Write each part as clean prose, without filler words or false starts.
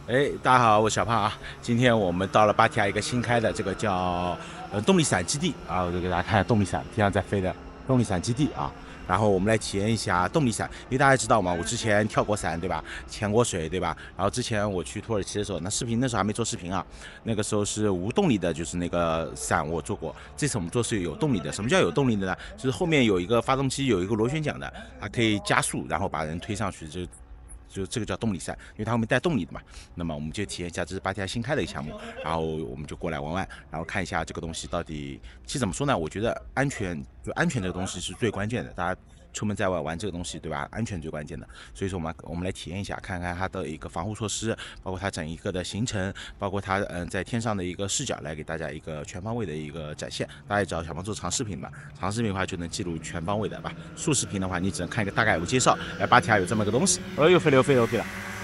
哎，大家好，我是小胖啊。今天我们到了芭提雅一个新开的这个叫动力伞基地啊，我就给大家看动力伞，天上在飞的动力伞基地啊。然后我们来体验一下动力伞，因为大家知道嘛，我之前跳过伞，对吧？潜过水，对吧？然后之前我去土耳其的时候，那时候还没做视频啊，那个时候是无动力的，就是那个伞我做过。这次我们做是有动力的。什么叫有动力的呢？就是后面有一个发动机，有一个螺旋桨的，它可以加速，然后把人推上去，就这个叫动力伞，因为它后面带动力的嘛。那么我们就体验一下，这是芭提雅新开的一个项目，然后我们就过来玩玩，然后看一下这个东西到底，其实怎么说呢？我觉得安全这个东西是最关键的，大家出门在外玩这个东西，对吧？安全最关键的。所以说我们来体验一下，看看它的一个防护措施，包括它整一个的行程，包括它在天上的一个视角，来给大家一个全方位的一个展现。大家也知道小胖做长视频嘛，长视频的话就能记录全方位的吧。竖视频的话，你只能看一个大概有个介绍。哎，芭提雅有这么个东西，又飞了，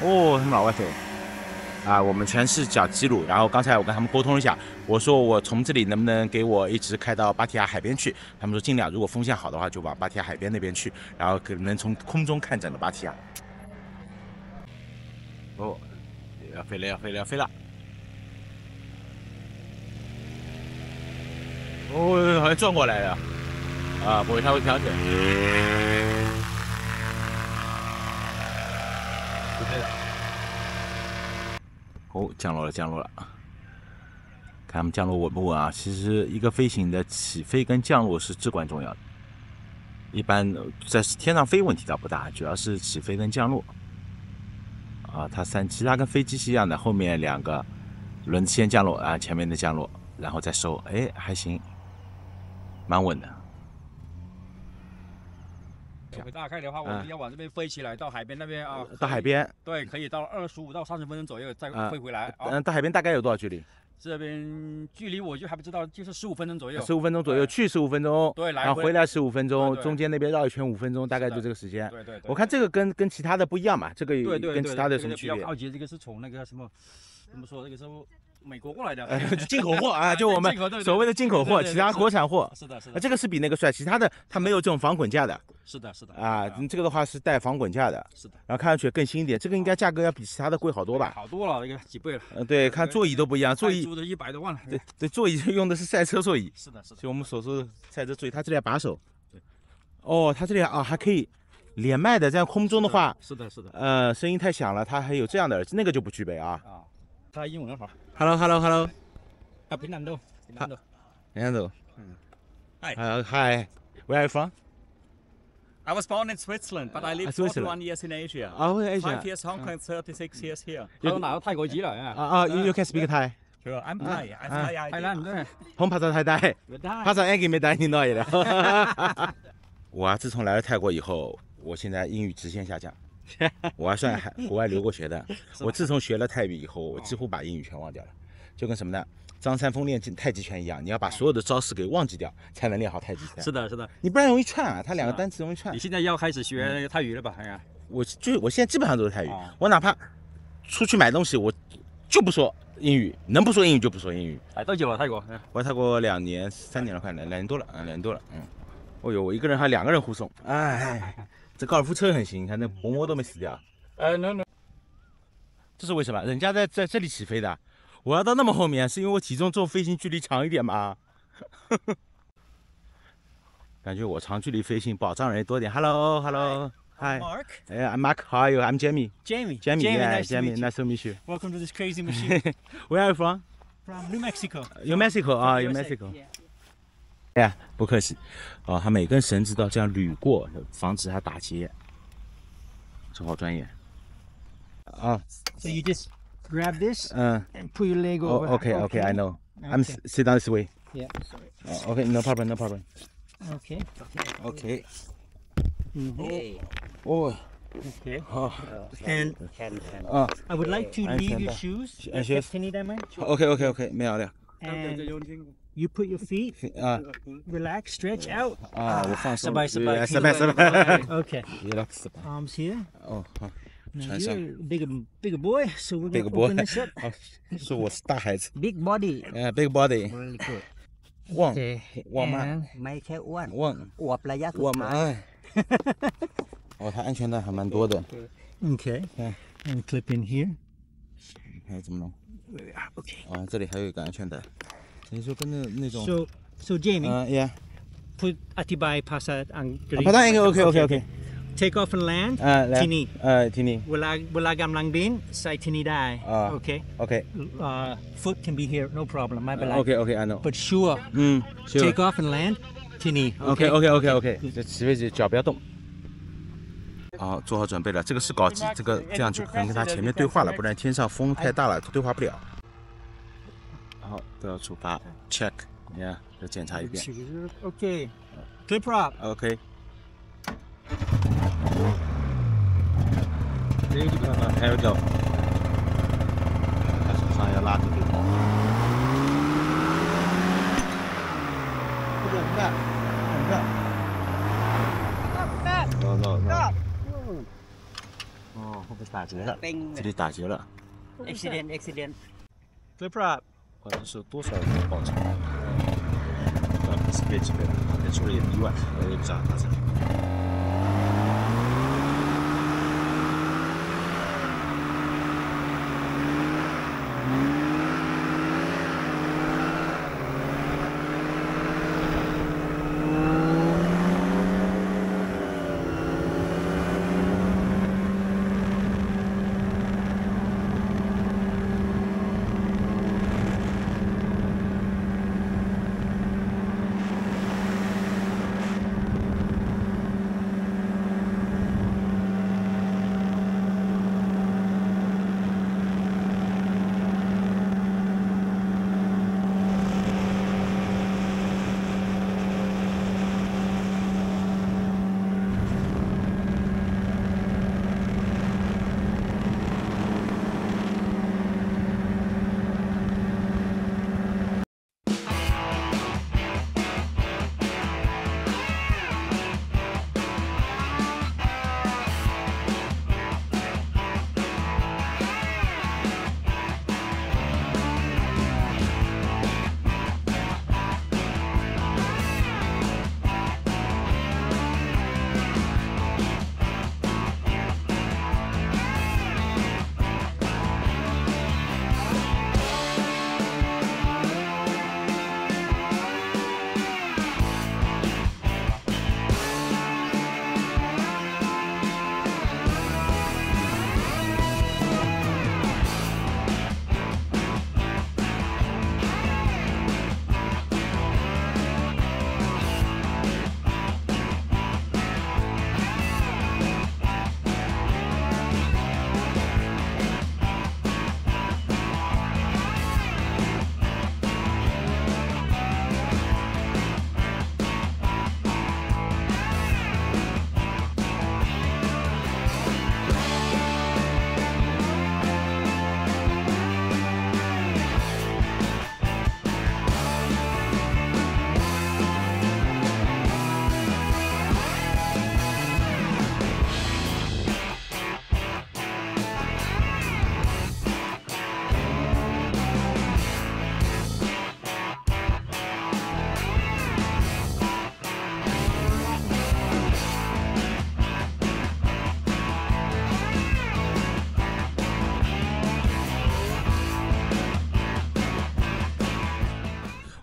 哦，他们老外飞。啊，我们全视角记录。然后刚才我跟他们沟通一下，我说我从这里能不能给我一直开到芭提雅海边去？他们说尽量，如果风向好的话，就往芭提雅海边那边去，然后可能从空中看整个芭提雅。哦，要飞了！哦，好像转过来了。啊，不会，它会调整。哦，降落了。看他们降落稳不稳啊？其实一个飞行的起飞跟降落是至关重要的。一般在天上飞问题倒不大，主要是起飞跟降落。啊，其他跟飞机是一样的，后面两个轮子先降落啊，前面的降落，然后再收。哎，还行，蛮稳的。大概的话，我们要往这边飞起来，到海边那边啊。到海边？对，可以到25到30分钟左右再飞回来。到海边大概有多少距离？这边距离我就还不知道，就是15分钟左右。15分钟左右，去15分钟，对，然后回来15分钟，中间那边绕一圈5分钟，大概就这个时间。对。我看这个跟其他的不一样嘛，这个跟其他的有什么区别？比较高级，这个是从那个什么，怎么说？这个是美国过来的，进口货啊，就我们所谓的进口货，其他国产货。是的。这个是比那个帅，其他的它没有这种防滚架的。是的。啊，这个的话是带防滚架的。是的。然后看上去更新一点，这个应该价格要比其他的贵好多吧？好多了，这个几倍了。对，看座椅都不一样，座椅租的100多万了。对，座椅用的是赛车座椅。是的。就我们所说的赛车座椅，它这里把手。对。哦，它这里还可以连麦的，在空中的话。是的。声音太响了，它还有这样的耳机，那个就不具备啊。它英文好。Hello。Fernando. Hi. Where are you from? I was born in Switzerland, but I lived 41 years in Asia. Oh, Asia. 5 years Hong Kong, 36 years here. 他都拿到泰国籍了啊！You can speak Thai. Sure, I'm Thai. I'm Thai. 泰兰对。ผมภาษาไทยได้ภาษาอังกฤษไม่ได้นิดหน่อย了。我自从来了泰国以后，我现在英语直线下降。我还算国外留过学的。我自从学了泰语以后，我几乎把英语全忘掉了，就跟什么呢？张三丰练太极拳一样，你要把所有的招式给忘记掉，才能练好太极拳。是的，你不然容易串啊，它两个单词容易串。你现在要开始学泰语了吧？我现在基本上都是泰语，我哪怕出去买东西，我就不说英语，能不说英语就不说英语。来多久了泰国？我在泰国2年3年了，快2年多了，2年多了。哦呦，我一个人还2个人护送，哎，这高尔夫车很行，你看那薄膜都没死掉。no。这是为什么？人家在这里起飞的。我要到那么后面，是因为我体重重，飞行距离长一点嘛？感觉我长距离飞行保障人多点。Hello. Hi. Mark. I'm Mark. How are you? I'm Jamie. Jamie. Nice to meet you. Welcome to this crazy machine. Where are you from? From New Mexico. New Mexico 啊，New Mexico。哎，不客气。它每根绳子都要这样捋过，防止它打结。这好专业。So you just grab this and put your leg over. Okay, I know. I'm sit down this way. Yeah, sorry. Okay, no problem. Okay. Oh. Okay. And I would like to leave your shoes. Can you that Okay, 没有了。And you put your feet. Relax, stretch out. 我放松。拜。Okay. Relax. Arms here. 好。Now you're a bigger boy, so we're Big gonna boy. open this up. 说我是大孩子。 Big body. Big body. Really good. 旺 Okay. 旺吗？ And ไม่แค่อ้วน 旺 อวบระยะสุด 旺 ท้าย 吗？它安全带还蛮多的。 okay. And clip in here. 还是怎么弄？ Okay. 啊，这里还有一个安全带，你说跟那种。So Jamie. Yeah. Put atibai pasat ang. Patay okay. Take off and land. Tini. Tini. Wala gamlang din sa tini dai. Okay. Okay. Foot can be here, no problem. My bad. Okay, I know. But sure. Sure. Take off and land. Tini. Okay. 这起飞机脚不要动。好，做好准备了。这个是高级，这样就可能跟他前面对话了，不然天上风太大了，对话不了。好，都要出发 ，check， 你看，再检查一遍。Okay. Clip up. OK。Here we go。他手上要拉着对头。No。哦，后面打结了，这里打结了。Accident. Clip up. 好像是多少人报仇？不是别级别的，也出了点意外，我也不知道他是。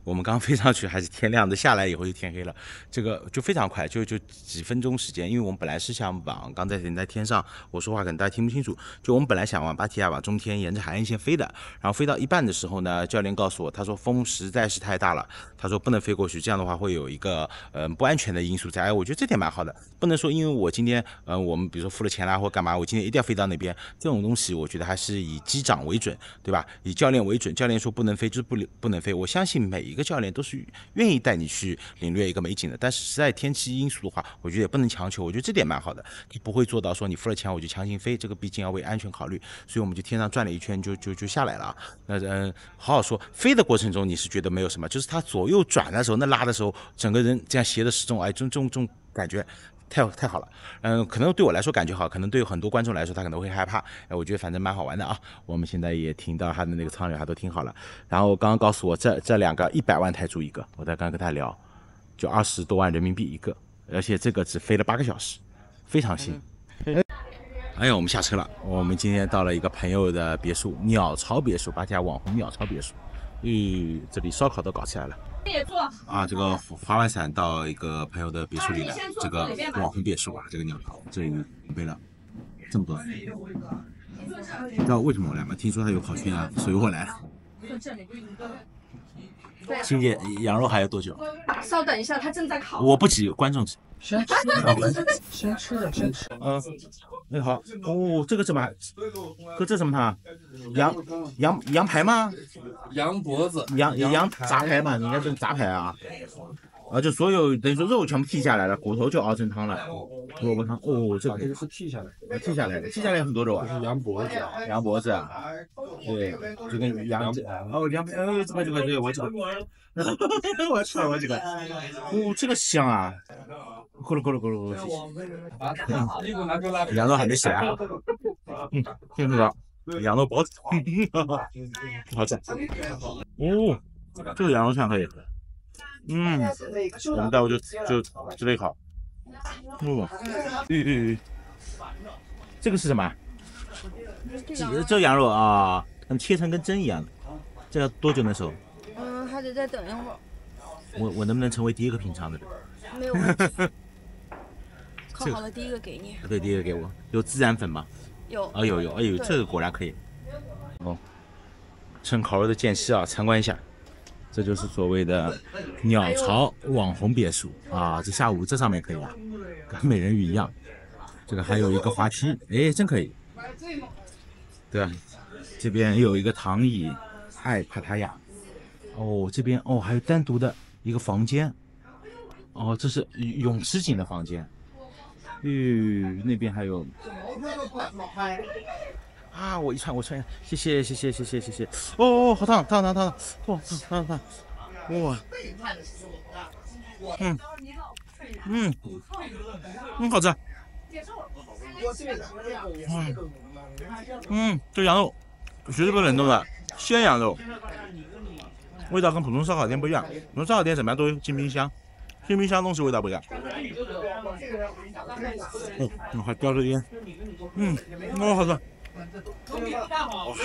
我们刚飞上去还是天亮的，下来以后就天黑了，这个就非常快，就几分钟时间。因为我们本来是想往刚才人在天上，我说话可能大家听不清楚，就我们本来想往芭提雅往中天沿着海岸线飞的，然后飞到一半的时候呢，教练告诉我，他说风实在是太大了，他说不能飞过去，这样的话会有一个不安全的因素在。哎，我觉得这点蛮好的，不能说因为我今天我们比如说付了钱啦或干嘛，我今天一定要飞到那边，这种东西我觉得还是以机长为准，对吧？以教练为准，教练说不能飞就是不能飞。我相信每一个教练都是愿意带你去领略一个美景的，但是实在天气因素的话，我觉得也不能强求，我觉得这点蛮好的，不会做到说你付了钱我就强行飞，这个毕竟要为安全考虑，所以我们就天上转了一圈就下来了。那好好说，飞的过程中你是觉得没有什么，就是它左右转的时候，那拉的时候，整个人这样斜的时钟，哎，这种感觉。太好了，可能对我来说感觉好，可能对很多观众来说他可能会害怕，我觉得反正蛮好玩的啊。我们现在也停到他的那个舱里，他都停好了。然后刚刚告诉我这两个100万台铢一个，我在刚跟他聊，就20多万人民币一个，而且这个只飞了8个小时，非常新。哎呀，我们下车了。我们今天到了一个朋友的别墅，鸟巢别墅，芭提雅网红鸟巢别墅。这里烧烤都搞起来了。啊，这个滑完伞到一个朋友的别墅里来，这个网红别墅啊，这个鸟巢，这里准备了这么多人。你知道为什么我来吗？听说他有烤全羊，所以我来了。欣姐，羊肉还要多久？稍等一下，他正在烤。我不急，观众急。先吃先吃。你好。哦，这个什么？哥，这什么汤？羊排吗？羊脖子。羊杂排嘛，应该是杂排啊。就所有等于说肉全部剔下来了，骨头就熬成汤了。萝卜汤。哦，这个是剔下来的。剔下来很多肉啊。这是羊脖子。羊脖子啊。对，就跟羊排。哦，羊排。这个我这个。我吃了我这个。哦，这个香啊。咕噜咕噜咕噜咕噜。羊肉还没洗啊。听着，羊肉包子。好吃。哦，这个羊肉串可以。我们待会就直接烤。这个是什么？这羊肉啊，切成跟针一样的。这要多久能熟？还得再等一会儿。我能不能成为第一个品尝的人？没有问题。烤好了，第一个给你。对，第一个给我。有孜然粉吗？有。有。哎呦，这个果然可以。趁烤肉的间隙啊，参观一下。这就是所谓的鸟巢网红别墅啊！这下午这上面可以啊，跟美人鱼一样。这个还有一个滑梯，哎，真可以。对啊，这边有一个躺椅，爱帕塔亚。哦，这边还有单独的一个房间。哦，这是泳池型的房间。那边还有。啊！我穿，谢谢。哦，好烫！哇，烫！哇，好吃。这羊肉绝对不是冷冻的，鲜羊肉，味道跟普通烧烤店不一样。普通烧烤店怎么样都进冰箱，进冰箱东西味道不一样。还叼着烟，好吃。